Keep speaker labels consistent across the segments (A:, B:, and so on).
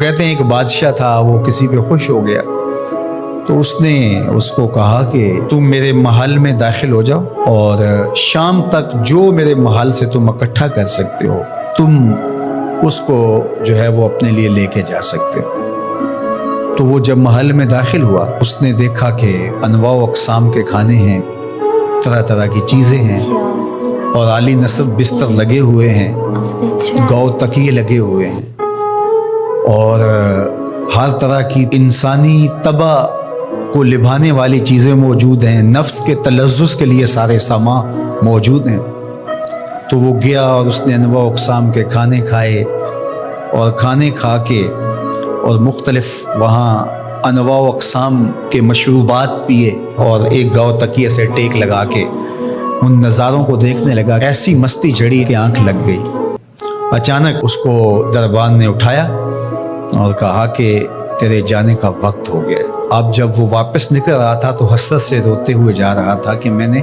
A: کہتے ہیں ایک بادشاہ تھا، وہ کسی پہ خوش ہو گیا تو اس نے اس کو کہا کہ تم میرے محل میں داخل ہو جاؤ اور شام تک جو میرے محل سے تم اکٹھا کر سکتے ہو تم اس کو جو ہے وہ اپنے لیے لے کے جا سکتے ہو۔ تو وہ جب محل میں داخل ہوا اس نے دیکھا کہ انواع و اقسام کے کھانے ہیں، طرح طرح کی چیزیں ہیں اور عالی نصب بستر لگے ہوئے ہیں، گاؤ تکیے لگے ہوئے ہیں اور ہر طرح کی انسانی طبع کو لبھانے والی چیزیں موجود ہیں، نفس کے تلذذ کے لیے سارے سامان موجود ہیں۔ تو وہ گیا اور اس نے انواع و اقسام کے کھانے کھائے اور کھانے کھا کے اور مختلف وہاں انواع و اقسام کے مشروبات پیے اور ایک گاؤ تکیے سے ٹیک لگا کے ان نظاروں کو دیکھنے لگا۔ ایسی مستی چڑھی کہ آنکھ لگ گئی۔ اچانک اس کو دربان نے اٹھایا اور کہا کہ تیرے جانے کا وقت ہو گیا۔ اب جب وہ واپس نکل رہا تھا تو حسرت سے روتے ہوئے جا رہا تھا کہ میں نے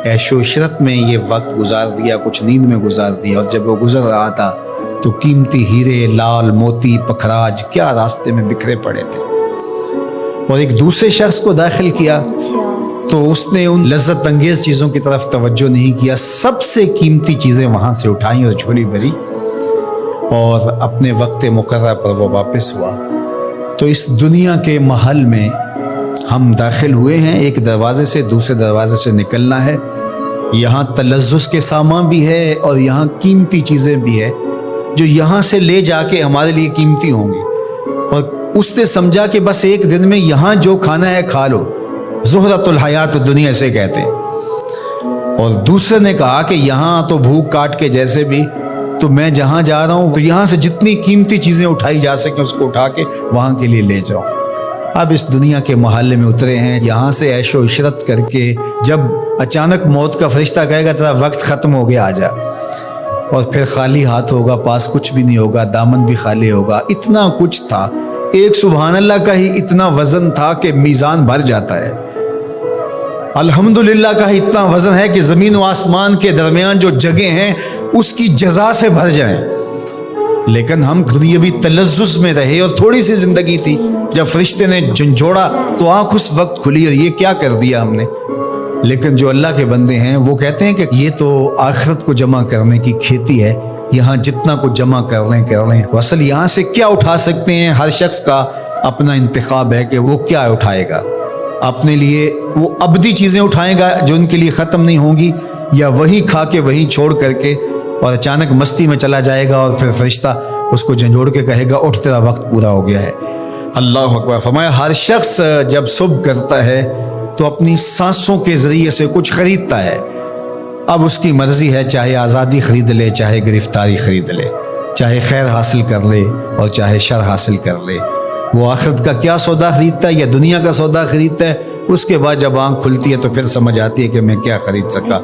A: عیش و عشرت میں یہ وقت گزار دیا، کچھ نیند میں گزار دیا، اور جب وہ گزر رہا تھا تو قیمتی ہیرے، لال موتی، پکھراج کیا راستے میں بکھرے پڑے تھے۔ اور ایک دوسرے شخص کو داخل کیا تو اس نے ان لذت انگیز چیزوں کی طرف توجہ نہیں کیا، سب سے قیمتی چیزیں وہاں سے اٹھائیں اور جھولی بھری اور اپنے وقت مقررہ پر وہ واپس ہوا۔ تو اس دنیا کے محل میں ہم داخل ہوئے ہیں، ایک دروازے سے دوسرے دروازے سے نکلنا ہے۔ یہاں تلذذ کے سامان بھی ہے اور یہاں قیمتی چیزیں بھی ہے جو یہاں سے لے جا کے ہمارے لیے قیمتی ہوں گی، اور اس نے سمجھا کہ بس ایک دن میں یہاں جو کھانا ہے کھا لو، زہرۃ الحیات دنیا سے کہتے ہیں۔ اور دوسرے نے کہا کہ یہاں تو بھوک کاٹ کے جیسے بھی تو میں جہاں جا رہا ہوں تو یہاں سے جتنی قیمتی چیزیں اٹھائی جا سکیں اس کو اٹھا کے وہاں کے لیے لے جاؤ۔ اب اس دنیا کے محلے میں اترے ہیں، یہاں سے عیش و عشرت کر کے جب اچانک موت کا فرشتہ کہے گا تیرا وقت ختم ہو گیا، آ جا، اور پھر خالی ہاتھ ہوگا، پاس کچھ بھی نہیں ہوگا، دامن بھی خالی ہوگا۔ اتنا کچھ تھا، ایک سبحان اللہ کا ہی اتنا وزن تھا کہ میزان بھر جاتا ہے، الحمدللہ کا ہی اتنا وزن ہے کہ زمین و آسمان کے درمیان جو جگہیں ہیں اس کی جزا سے بھر جائیں۔ لیکن ہم دنیاوی تلذذ میں رہے اور تھوڑی سی زندگی تھی، جب فرشتے نے جھنجھوڑا تو آنکھ اس وقت کھلی اور یہ کیا کر دیا ہم نے۔ لیکن جو اللہ کے بندے ہیں وہ کہتے ہیں کہ یہ تو آخرت کو جمع کرنے کی کھیتی ہے، یہاں جتنا کچھ جمع کر لیں کر لیں، اصل یہاں سے کیا اٹھا سکتے ہیں، ہر شخص کا اپنا انتخاب ہے کہ وہ کیا اٹھائے گا۔ اپنے لیے وہ ابدی چیزیں اٹھائے گا جو ان کے لیے ختم نہیں ہوں گی، یا وہیں کھا کے وہیں چھوڑ کر کے اور اچانک مستی میں چلا جائے گا اور پھر فرشتہ اس کو جھنجھوڑ کے کہے گا اٹھ تیرا وقت پورا ہو گیا ہے۔ اللہ اکبر۔ فرمایا ہر شخص جب صبح کرتا ہے تو اپنی سانسوں کے ذریعے سے کچھ خریدتا ہے۔ اب اس کی مرضی ہے، چاہے آزادی خرید لے، چاہے گرفتاری خرید لے، چاہے خیر حاصل کر لے اور چاہے شر حاصل کر لے۔ وہ آخرت کا کیا سودا خریدتا ہے یا دنیا کا سودا خریدتا ہے، اس کے بعد جب آنکھ کھلتی ہے تو پھر سمجھ آتی ہے کہ میں کیا خرید سکا۔